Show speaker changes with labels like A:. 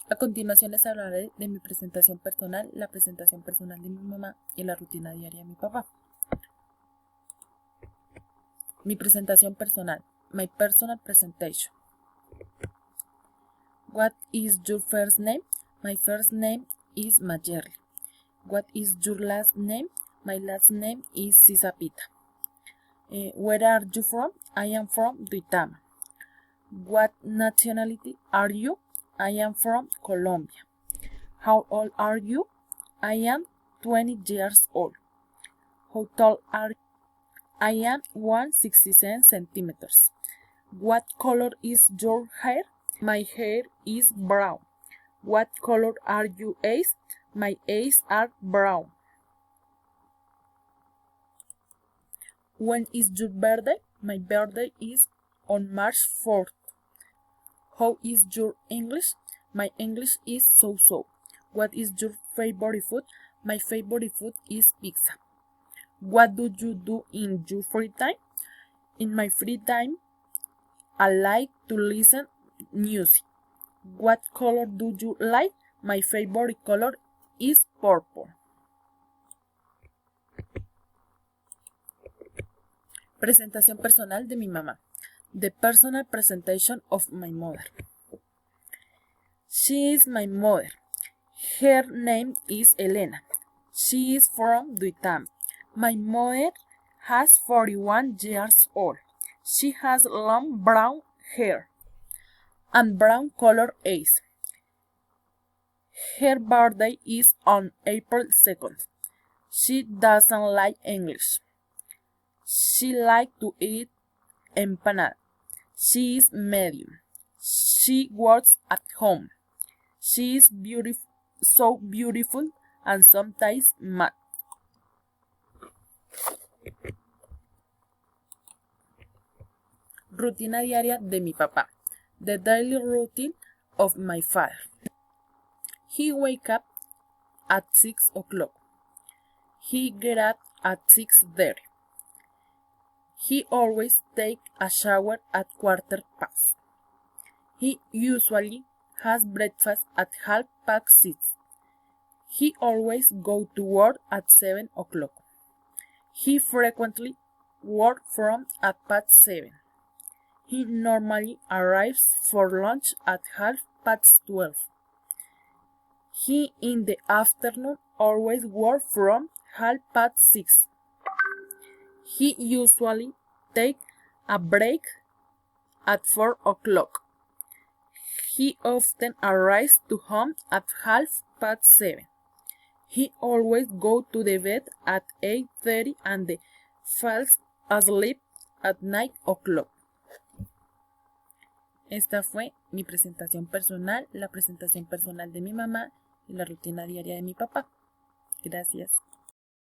A: A continuación les hablaré de mi presentación personal, la presentación personal de mi mamá y la rutina diaria de mi papá. Mi presentación personal. My personal presentation. What is your first name? My first name is Mayerly. What is your last name? My last name is Sisapita. Where are you from? I am from Duitama. What nationality are you? I am from Colombia. How old are you? I am 20 years old. How tall are you? I am 167 centimeters. What color is your hair? My hair is brown. What color are your eyes? My eyes are brown. When is your birthday? My birthday is on March 4th. How is your English? My English is so-so. What is your favorite food? My favorite food is pizza. What do you do in your free time? In my free time, I like to listen music. What color do you like? My favorite color is purple. Presentación personal de mi mamá. The personal presentation of my mother. She is my mother. Her name is Elena. She is from Duitama. My mother has 41 years old. She has long brown hair and brown colored eyes. Her birthday is on April 2nd. She doesn't like English. She likes to eat empanada. She is medium. She works at home. She is beautiful, so beautiful and sometimes mad. Rutina diaria de mi papá. The daily routine of my father. He wake up at 6 o'clock. He get up at 6:30. He always take a shower at 6:15. He usually has breakfast at 6:30. He always go to work at 7 o'clock. He frequently work from at past 7. He normally arrives for lunch at 12:30. He in the afternoon always work from 6:30. He usually take a break at 4 o'clock. He often arrives to home at 7:30. He always go to the bed at 8:30 and falls asleep at 9 o'clock. Esta fue mi presentación personal, la presentación personal de mi mamá y la rutina diaria de mi papá. Gracias.